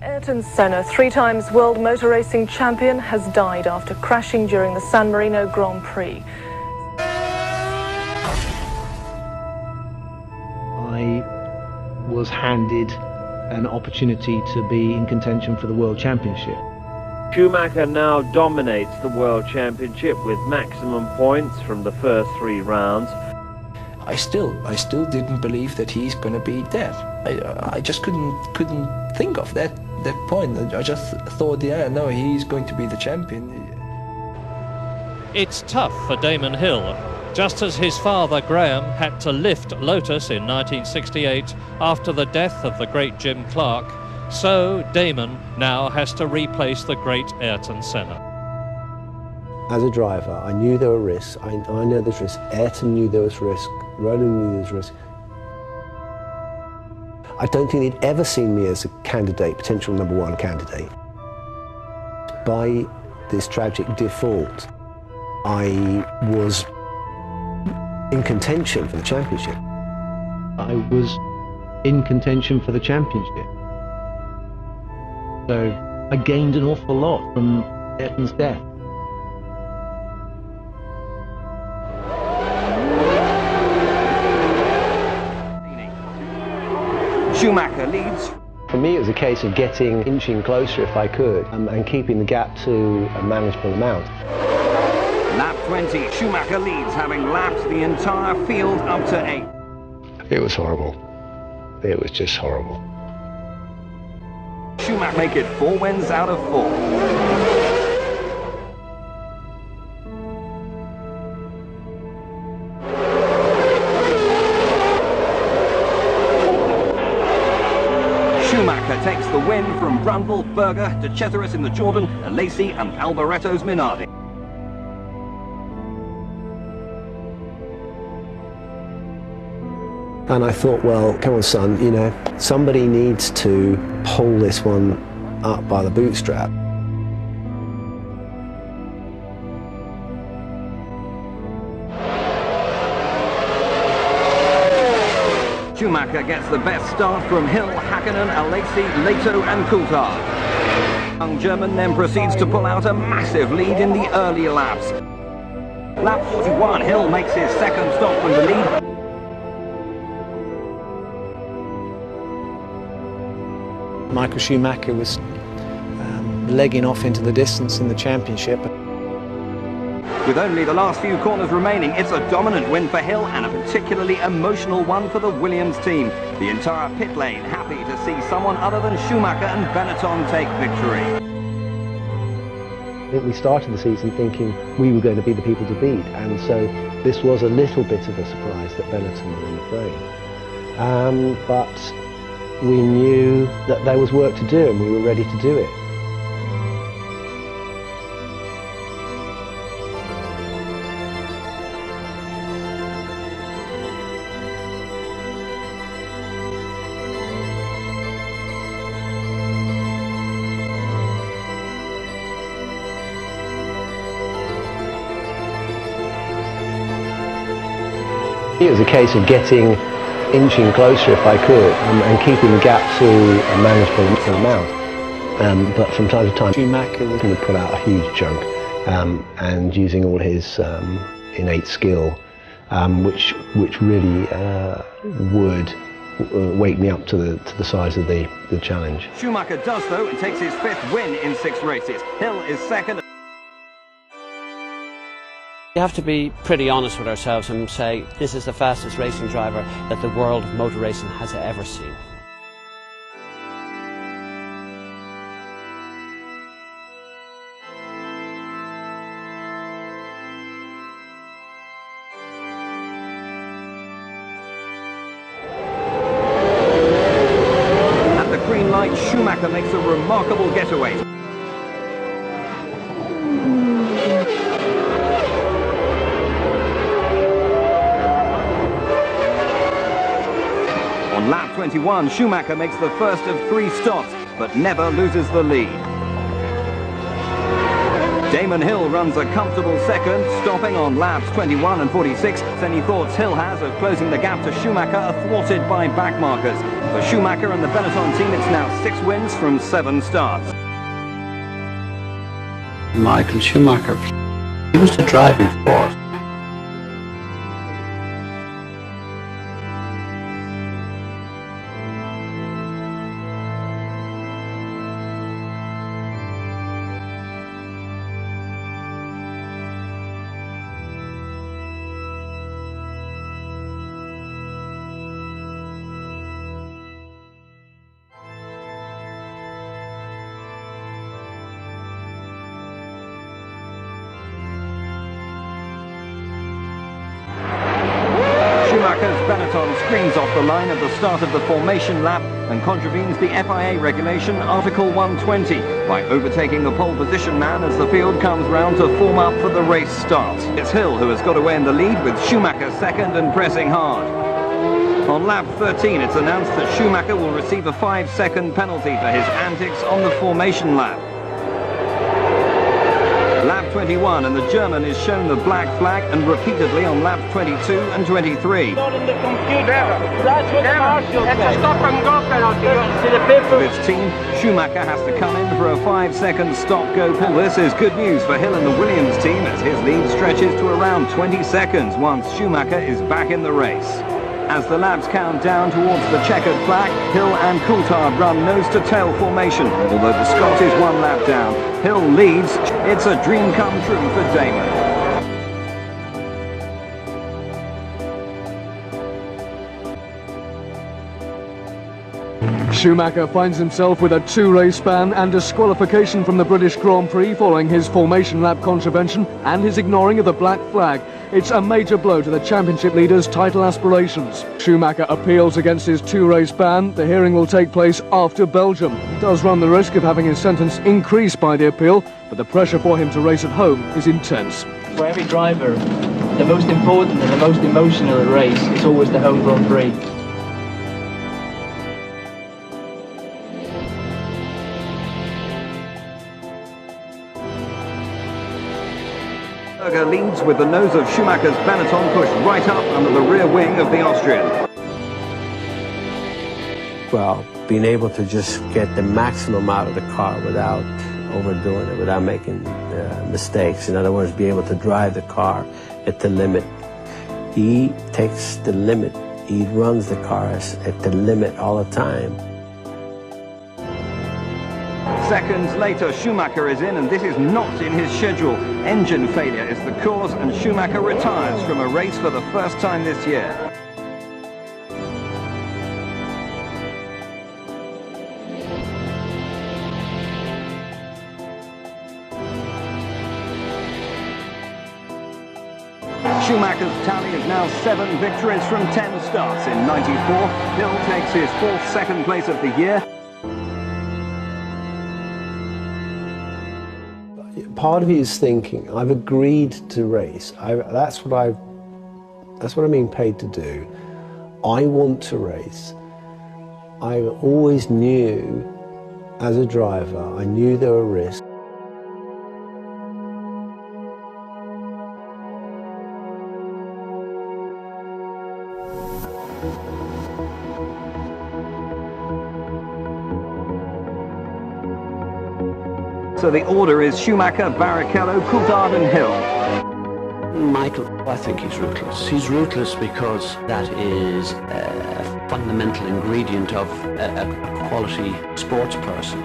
Ayrton Senna, 3 times world motor racing champion, has died after crashing during the San Marino Grand Prix. I was handed an opportunity to be in contention for the World Championship. Schumacher now dominates the World Championship with maximum points from the first 3 rounds. I still didn't believe that he's going to be dead. I just couldn't think of that point. I just thought, yeah, no, he's going to be the champion. It's tough for Damon Hill. Just as his father Graham had to lift Lotus in 1968 after the death of the great Jim Clark, so Damon now has to replace the great Ayrton Senna. As a driver, I knew there were risks. I know there's risks. Ayrton knew there was risk. Roland knew there was risk. I don't think they'd ever seen me as a candidate, potential #1 candidate. By this tragic default, I was in contention for the championship. I was in contention for the championship. So I gained an awful lot from Ayrton's death. Schumacher leads. For me, it was a case of inching closer if I could, and keeping the gap to a manageable amount. Lap 20, Schumacher leads, having lapped the entire field up to 8. It was horrible. It was just horrible. Schumacher make it 4 wins out of 4. Schumacher takes the win from Brundle, Berger, De Ceteris in the Jordan, Alesi and Alboretto's Minardi. And I thought, well, come on, son, you know, somebody needs to pull this one up by the bootstrap. Schumacher gets the best start from Hill, Hakkinen, Alesi, Leto and Coulthard. Young German then proceeds to pull out a massive lead in the early laps. Lap 41, Hill makes his second stop from the lead. Michael Schumacher was legging off into the distance in the championship. With only the last few corners remaining, it's a dominant win for Hill and a particularly emotional one for the Williams team. The entire pit lane happy to see someone other than Schumacher and Benetton take victory. I think we started the season thinking we were going to be the people to beat, and so this was a little bit of a surprise that Benetton were in the frame. But we knew that there was work to do and we were ready to do it. It was a case of inching closer if I could, and keeping the gap to a manageable amount. But from time to time, Schumacher was going to put out a huge chunk, and using all his innate skill, which really would wake me up to the size of the challenge. Schumacher does though and takes his 5th win in 6 races. Hill is second. We have to be pretty honest with ourselves and say this is the fastest racing driver that the world of motor racing has ever seen. At the green light, Schumacher makes a remarkable getaway. On lap 21, Schumacher makes the first of 3 stops, but never loses the lead. Damon Hill runs a comfortable second, stopping on laps 21 and 46. Any thoughts Hill has of closing the gap to Schumacher are thwarted by back markers. For Schumacher and the Benetton team, it's now 6 wins from 7 starts. Michael Schumacher, he was the driving force. Schumacher's Benetton screens off the line at the start of the formation lap and contravenes the FIA regulation Article 120 by overtaking the pole position man as the field comes round to form up for the race start. It's Hill who has got away in the lead, with Schumacher second and pressing hard. On lap 13, it's announced that Schumacher will receive a 5-second penalty for his antics on the formation lap. Lap 21, and the German is shown the black flag, and repeatedly on lap 22 and 23. Not in the computer. That's what the marshal said. That's a stop and go penalty. To the paper. For his team, Schumacher has to come in for a 5-second stop-go pull. This is good news for Hill and the Williams team, as his lead stretches to around 20 seconds once Schumacher is back in the race. As the laps count down towards the checkered flag, Hill and Coulthard run nose-to-tail formation. Although the Scot is 1 lap down, Hill leads. It's a dream come true for Damon. Schumacher finds himself with a 2-race ban and disqualification from the British Grand Prix following his formation lap contravention and his ignoring of the black flag. It's a major blow to the championship leader's title aspirations. Schumacher appeals against his 2-race ban. The hearing will take place after Belgium. He does run the risk of having his sentence increased by the appeal, but the pressure for him to race at home is intense. For every driver, the most important and the most emotional race is always the home Grand Prix. Berger leads with the nose of Schumacher's Benetton pushed right up under the rear wing of the Austrian. Well, being able to just get the maximum out of the car without overdoing it, without making mistakes. In other words, be able to drive the car at the limit. He takes the limit. He runs the car at the limit all the time. Seconds later, Schumacher is in, and this is not in his schedule. Engine failure is the cause, and Schumacher retires from a race for the first time this year. Schumacher's tally is now 7 victories from 10 starts in '94. Hill takes his 4th second place of the year. Part of you is thinking, I've agreed to race. That's what I'm being paid to do. I want to race. I always knew, as a driver, I knew there were risks. So the order is Schumacher, Barrichello, Coulthard and Hill. Michael, I think he's ruthless. He's ruthless because that is a fundamental ingredient of a quality sports person.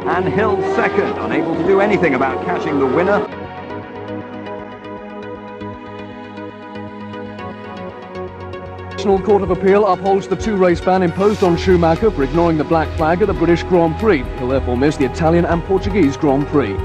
And Hill second, unable to do anything about catching the winner. The National Court of Appeal upholds the 2-race ban imposed on Schumacher for ignoring the black flag at the British Grand Prix. He'll therefore miss the Italian and Portuguese Grand Prix.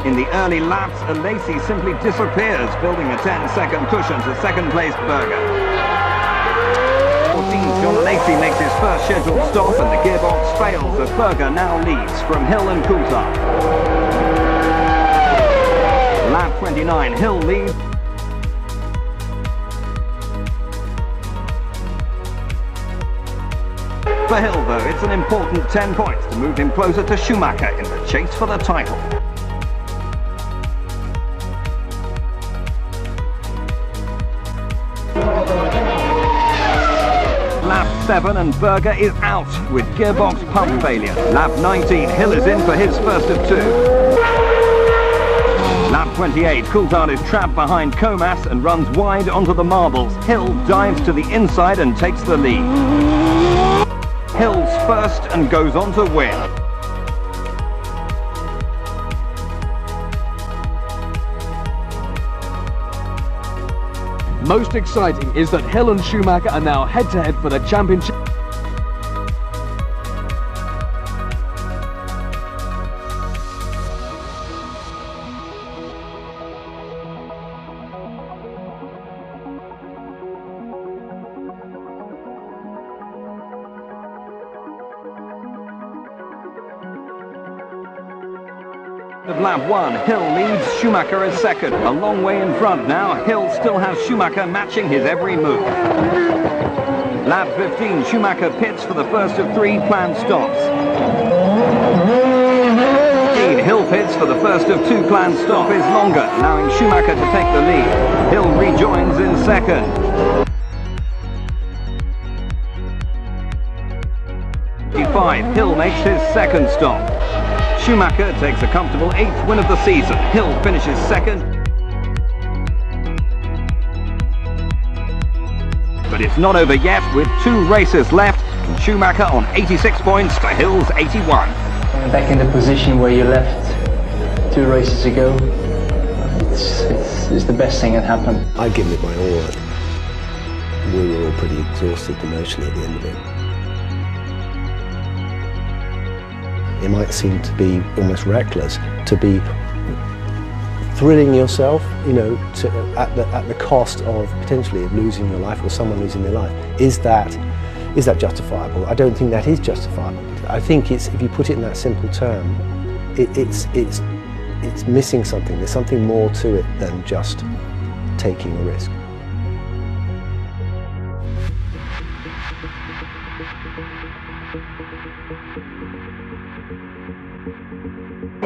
In the early laps, Alesi simply disappears, building a 10-second cushion to second-place Berger. 14th, John Alesi makes his first scheduled stop, and the gearbox fails as Berger now leads from Hill and Coulthard. Lap 29, Hill leads. For Hill, though, it's an important 10 points to move him closer to Schumacher in the chase for the title. Lap 7 and Berger is out with gearbox pump failure. Lap 19, Hill is in for his first of 2. Lap 28, Coulthard is trapped behind Comas and runs wide onto the marbles. Hill dives to the inside and takes the lead. Hill's first and goes on to win. Most exciting is that Hill and Schumacher are now head-to-head for the championship. Of lap 1, Hill leads, Schumacher is second. A long way in front now, Hill still has Schumacher matching his every move. Lap 15, Schumacher pits for the first of 3 planned stops. Hill pits for the first of 2 planned stops is longer, allowing Schumacher to take the lead. Hill rejoins in second. Hill makes his second stop. Schumacher takes a comfortable 8th win of the season. Hill finishes second. But it's not over yet with 2 races left. And Schumacher on 86 points to Hill's 81. Back in the position where you left 2 races ago, it's the best thing that happened. I'd given it my all. We were all pretty exhausted emotionally at the end of it. It might seem to be almost reckless to be thrilling yourself, you know, at the cost of potentially losing your life or someone losing their life. Is that justifiable? I don't think that is justifiable. I think it's, if you put it in that simple term, it's missing something. There's something more to it than just taking a risk.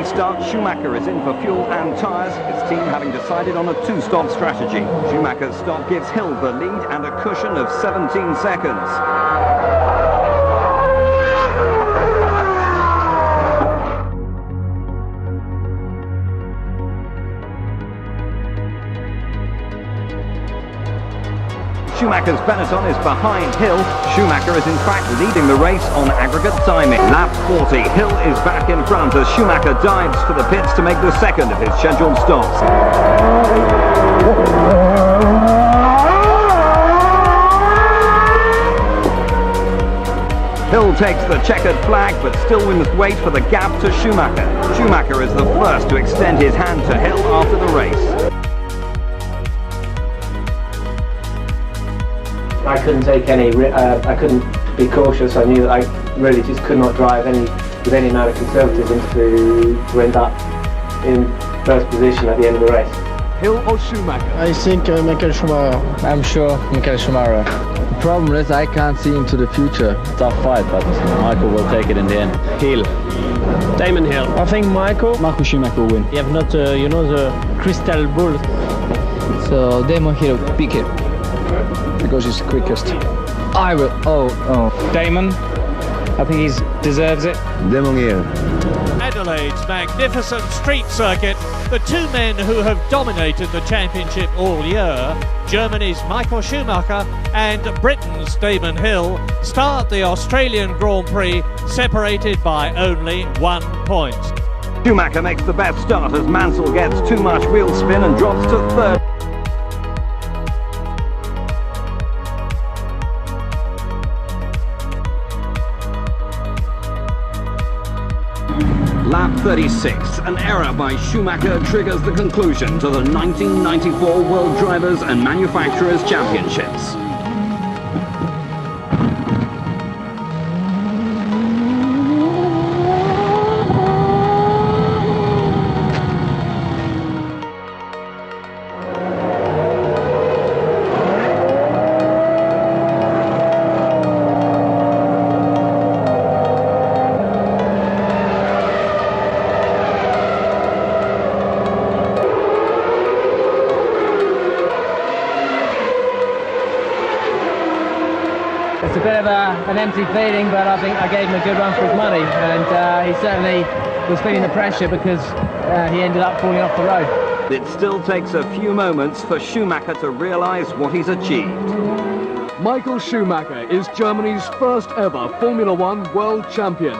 Start, Schumacher is in for fuel and tyres, his team having decided on a 2-stop strategy. Schumacher's stop gives Hill the lead and a cushion of 17 seconds. Schumacher's Benetton is behind Hill. Schumacher is in fact leading the race on aggregate timing. Lap 40, Hill is back in front as Schumacher dives for the pits to make the second of his scheduled stops. Hill takes the checkered flag, but still we must wait for the gap to Schumacher. Schumacher is the first to extend his hand to Hill after the race. I couldn't take I couldn't be cautious. I knew that I really just could not drive with any amount of conservatism to end up in first position at the end of the race. Hill or Schumacher? I think Michael Schumacher. I'm sure Michael Schumacher. The problem is I can't see into the future. Tough fight, but Michael will take it in the end. Hill. Damon Hill. I think Michael Schumacher will win. You have not, you know, the crystal ball. So Damon Hill, pick it. Because he's the quickest. I will. Oh. Damon. I think he deserves it. Damon Hill. Adelaide's magnificent street circuit, the 2 men who have dominated the championship all year, Germany's Michael Schumacher and Britain's Damon Hill, start the Australian Grand Prix separated by only 1 point. Schumacher makes the best start as Mansell gets too much wheel spin and drops to 3rd. Lap 36, an error by Schumacher triggers the conclusion to the 1994 World Drivers and Manufacturers Championships. It's a bit of an empty feeling, but I think I gave him a good run for his money, and he certainly was feeling the pressure because he ended up falling off the road. It still takes a few moments for Schumacher to realise what he's achieved. Michael Schumacher is Germany's first ever Formula One world champion.